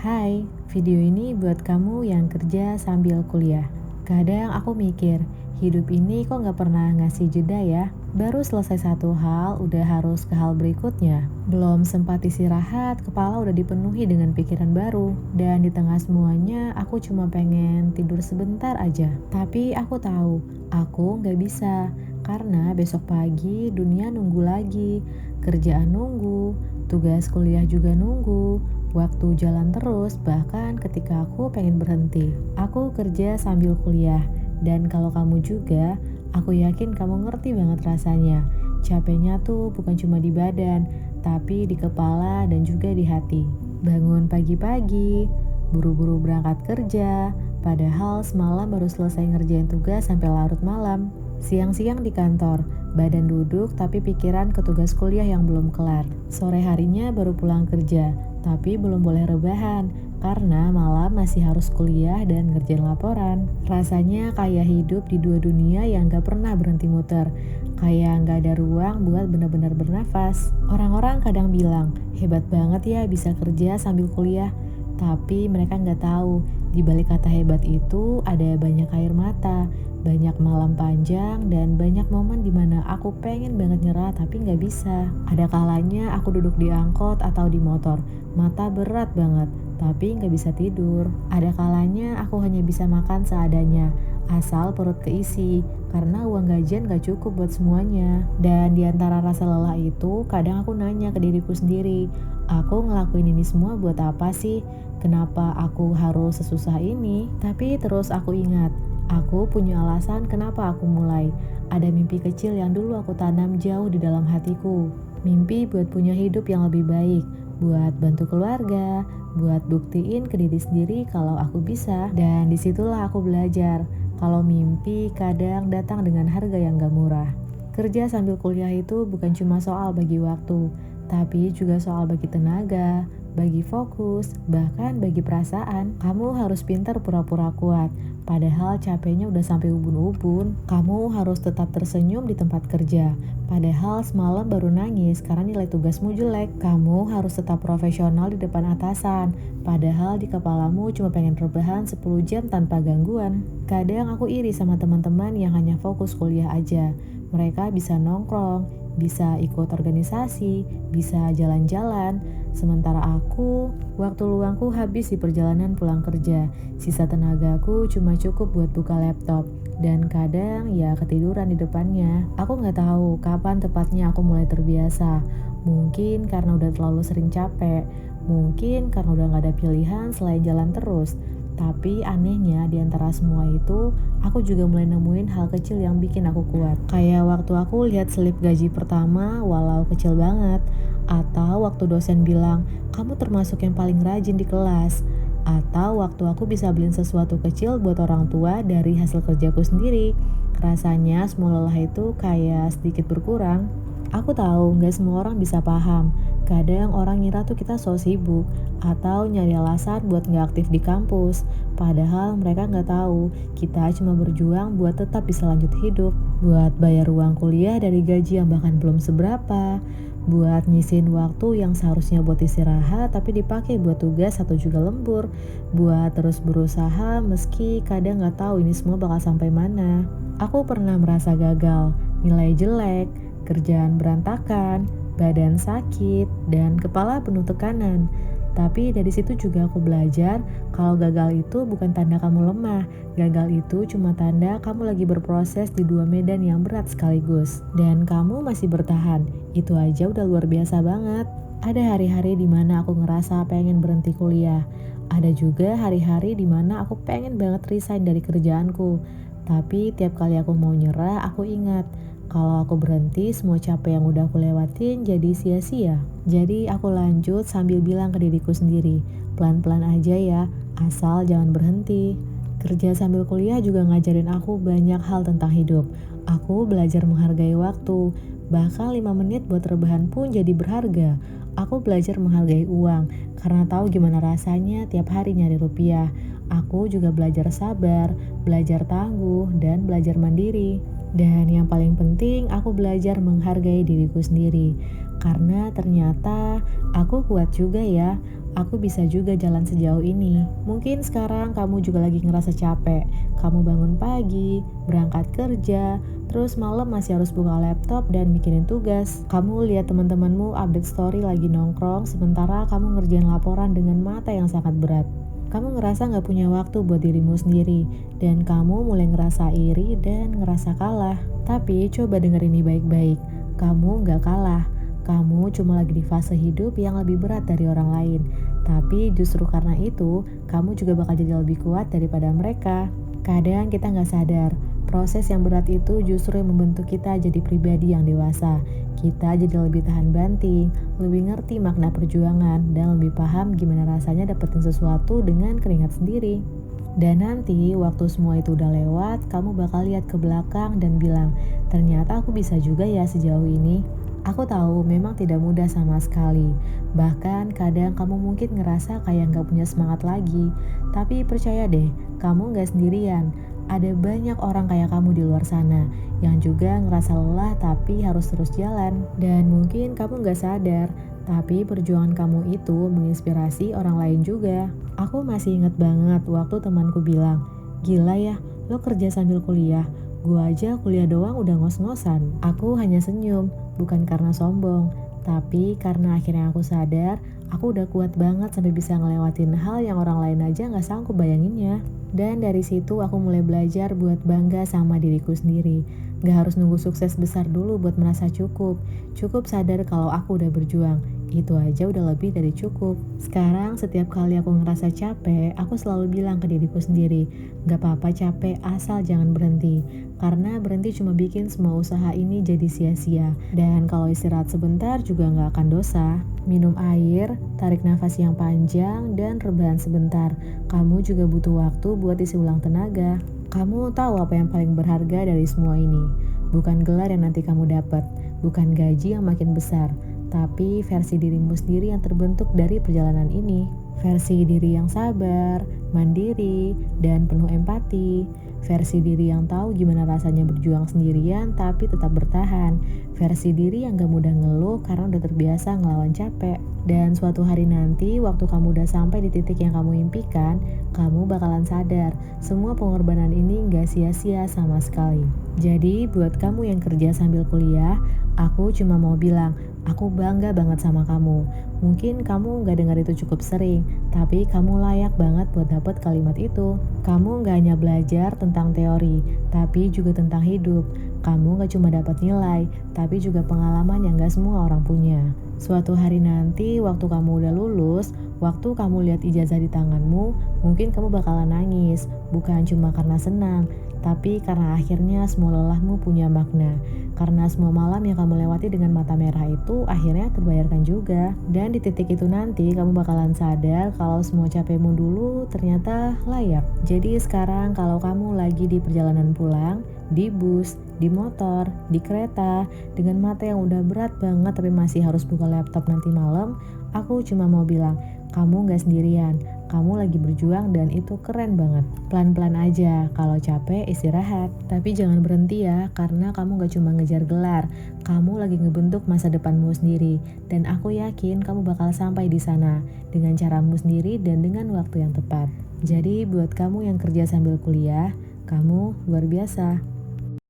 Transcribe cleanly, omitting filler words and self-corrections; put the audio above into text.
Hai, video ini buat kamu yang kerja sambil kuliah. Kadang aku mikir, hidup ini kok nggak pernah ngasih jeda ya? Baru selesai satu hal, udah harus ke hal berikutnya. Belum sempat istirahat, kepala udah dipenuhi dengan pikiran baru. Dan di tengah semuanya, aku cuma pengen tidur sebentar aja. Tapi aku tahu, aku nggak bisa. Karena besok pagi dunia nunggu lagi, kerjaan nunggu, tugas kuliah juga nunggu. Waktu jalan terus, bahkan ketika aku pengen berhenti. Aku kerja sambil kuliah, dan kalau kamu juga, aku yakin kamu ngerti banget rasanya. Capeknya tuh bukan cuma di badan, tapi di kepala dan juga di hati. Bangun pagi-pagi, buru-buru berangkat kerja, padahal semalam baru selesai ngerjain tugas sampai larut malam. Siang-siang di kantor, badan duduk tapi pikiran ke tugas kuliah yang belum kelar. Sore harinya baru pulang kerja, tapi belum boleh rebahan karena malam masih harus kuliah dan ngerjain laporan. Rasanya kayak hidup di dua dunia yang gak pernah berhenti muter. Kayak gak ada ruang buat benar-benar bernafas. Orang-orang kadang bilang, hebat banget ya bisa kerja sambil kuliah. Tapi mereka nggak tahu, di balik kata hebat itu ada banyak air mata, banyak malam panjang, dan banyak momen dimana aku pengen banget nyerah tapi nggak bisa. Ada kalanya aku duduk di angkot atau di motor, mata berat banget, tapi nggak bisa tidur. Ada kalanya aku hanya bisa makan seadanya, asal perut keisi, karena uang gajian gak cukup buat semuanya. Dan di antara rasa lelah itu, kadang aku nanya ke diriku sendiri, aku ngelakuin ini semua buat apa sih? Kenapa aku harus sesusah ini? Tapi terus aku ingat, aku punya alasan kenapa aku mulai. Ada mimpi kecil yang dulu aku tanam jauh di dalam hatiku. Mimpi buat punya hidup yang lebih baik, buat bantu keluarga, buat buktiin ke diri sendiri kalau aku bisa. Dan disitulah aku belajar, kalau mimpi kadang datang dengan harga yang gak murah. Kerja sambil kuliah itu bukan cuma soal bagi waktu, tapi juga soal bagi tenaga, bagi fokus, bahkan bagi perasaan. Kamu harus pintar pura-pura kuat, padahal capeknya udah sampai ubun-ubun. Kamu harus tetap tersenyum di tempat kerja, padahal semalam baru nangis karena nilai tugasmu jelek. Kamu harus tetap profesional di depan atasan, padahal di kepalamu cuma pengen rebahan 10 jam tanpa gangguan. Kadang aku iri sama teman-teman yang hanya fokus kuliah aja. Mereka bisa nongkrong, bisa ikut organisasi, bisa jalan-jalan. Sementara aku, waktu luangku habis di perjalanan pulang kerja. Sisa tenagaku cuma cukup buat buka laptop. Dan kadang ya ketiduran di depannya. Aku gak tahu kapan tepatnya aku mulai terbiasa. Mungkin karena udah terlalu sering capek. Mungkin karena udah gak ada pilihan selain jalan terus. Tapi anehnya di antara semua itu, aku juga mulai nemuin hal kecil yang bikin aku kuat. Kayak waktu aku lihat slip gaji pertama walau kecil banget. Atau waktu dosen bilang, kamu termasuk yang paling rajin di kelas. Atau waktu aku bisa beliin sesuatu kecil buat orang tua dari hasil kerjaku sendiri. Rasanya semua lelah itu kayak sedikit berkurang. Aku tahu gak semua orang bisa paham. Kadang orang ngira tuh kita so sibuk atau nyari alasan buat gak aktif di kampus. Padahal mereka gak tahu kita cuma berjuang buat tetap bisa lanjut hidup. Buat bayar uang kuliah dari gaji yang bahkan belum seberapa. Buat nyisin waktu yang seharusnya buat istirahat tapi dipakai buat tugas atau juga lembur. Buat terus berusaha meski kadang gak tahu ini semua bakal sampai mana. Aku pernah merasa gagal, nilai jelek, kerjaan berantakan, badan sakit, dan kepala penuh tekanan. Tapi dari situ juga aku belajar kalau gagal itu bukan tanda kamu lemah. Gagal itu cuma tanda kamu lagi berproses di dua medan yang berat sekaligus. Dan kamu masih bertahan. Itu aja udah luar biasa banget. Ada hari-hari dimana aku ngerasa pengen berhenti kuliah. Ada juga hari-hari dimana aku pengen banget resign dari kerjaanku. Tapi tiap kali aku mau nyerah, aku ingat kalau aku berhenti, semua capek yang udah aku lewatin jadi sia-sia. Jadi aku lanjut sambil bilang ke diriku sendiri, pelan-pelan aja ya, asal jangan berhenti. Kerja sambil kuliah juga ngajarin aku banyak hal tentang hidup. Aku belajar menghargai waktu, bahkan 5 menit buat rebahan pun jadi berharga. Aku belajar menghargai uang, karena tahu gimana rasanya tiap hari nyari rupiah. Aku juga belajar sabar, belajar tangguh, dan belajar mandiri. Dan yang paling penting, aku belajar menghargai diriku sendiri. karena ternyata aku kuat juga ya. Aku bisa juga jalan sejauh ini. Mungkin sekarang kamu juga lagi ngerasa capek. Kamu bangun pagi, berangkat kerja, terus malam masih harus buka laptop dan mikirin tugas. Kamu lihat teman-temanmu update story lagi nongkrong, sementara kamu ngerjain laporan dengan mata yang sangat berat. Kamu ngerasa gak punya waktu buat dirimu sendiri, dan kamu mulai ngerasa iri dan ngerasa kalah. Tapi coba denger ini baik-baik, kamu gak kalah. Kamu cuma lagi di fase hidup yang lebih berat dari orang lain. Tapi justru karena itu, kamu juga bakal jadi lebih kuat daripada mereka. Kadang kita gak sadar, proses yang berat itu justru yang membentuk kita jadi pribadi yang dewasa. Kita jadi lebih tahan banting, lebih ngerti makna perjuangan, dan lebih paham gimana rasanya dapetin sesuatu dengan keringat sendiri. Dan nanti waktu semua itu udah lewat, kamu bakal lihat ke belakang dan bilang, ternyata aku bisa juga ya sejauh ini. Aku tahu memang tidak mudah sama sekali. Bahkan kadang kamu mungkin ngerasa kayak gak punya semangat lagi. Tapi percaya deh, kamu gak sendirian. Ada banyak orang kayak kamu di luar sana yang juga ngerasa lelah tapi harus terus jalan. Dan mungkin kamu gak sadar, tapi perjuangan kamu itu menginspirasi orang lain juga. Aku masih inget banget waktu temanku bilang, gila ya, lo kerja sambil kuliah. Gua aja kuliah doang udah ngos-ngosan. Aku hanya senyum, bukan karena sombong, tapi karena akhirnya aku sadar, aku udah kuat banget sampai bisa ngelewatin hal yang orang lain aja gak sanggup bayanginnya. Dan dari situ aku mulai belajar buat bangga sama diriku sendiri. Gak harus nunggu sukses besar dulu buat merasa cukup. Cukup sadar kalau aku udah berjuang. Itu aja udah lebih dari cukup. Sekarang setiap kali aku ngerasa capek, aku selalu bilang ke diriku sendiri, gak apa-apa capek asal jangan berhenti. Karena berhenti cuma bikin semua usaha ini jadi sia-sia. Dan kalau istirahat sebentar juga gak akan dosa. Minum air, tarik nafas yang panjang, dan rebahan sebentar. Kamu juga butuh waktu buat isi ulang tenaga. Kamu tahu apa yang paling berharga dari semua ini? Bukan gelar yang nanti kamu dapat, bukan gaji yang makin besar, tapi versi dirimu sendiri yang terbentuk dari perjalanan ini. Versi diri yang sabar, mandiri, dan penuh empati. Versi diri yang tahu gimana rasanya berjuang sendirian tapi tetap bertahan. Versi diri yang gak mudah ngeluh karena udah terbiasa ngelawan capek. Dan suatu hari nanti waktu kamu udah sampai di titik yang kamu impikan, kamu bakalan sadar semua pengorbanan ini gak sia-sia sama sekali. Jadi buat kamu yang kerja sambil kuliah, aku cuma mau bilang, aku bangga banget sama kamu. Mungkin kamu gak dengar itu cukup sering, tapi kamu layak banget buat dapet kalimat itu. Kamu gak hanya belajar tentang teori, tapi juga tentang hidup. Kamu gak cuma dapat nilai, tapi juga pengalaman yang gak semua orang punya. Suatu hari nanti, waktu kamu udah lulus, waktu kamu lihat ijazah di tanganmu, mungkin kamu bakalan nangis. Bukan cuma karena senang, tapi karena akhirnya semua lelahmu punya makna. Karena semua malam yang kamu lewati dengan mata merah itu akhirnya terbayarkan juga. Dan di titik itu nanti kamu bakalan sadar kalau semua capekmu dulu ternyata layak. Jadi sekarang kalau kamu lagi di perjalanan pulang, di bus, di motor, di kereta, dengan mata yang udah berat banget tapi masih harus buka laptop nanti malam, aku cuma mau bilang, kamu gak sendirian. Kamu lagi berjuang dan itu keren banget. Pelan-pelan aja, kalau capek istirahat. Tapi jangan berhenti ya, karena kamu gak cuma ngejar gelar. Kamu lagi ngebentuk masa depanmu sendiri. Dan aku yakin kamu bakal sampai di sana dengan caramu sendiri dan dengan waktu yang tepat. Jadi buat kamu yang kerja sambil kuliah, kamu luar biasa.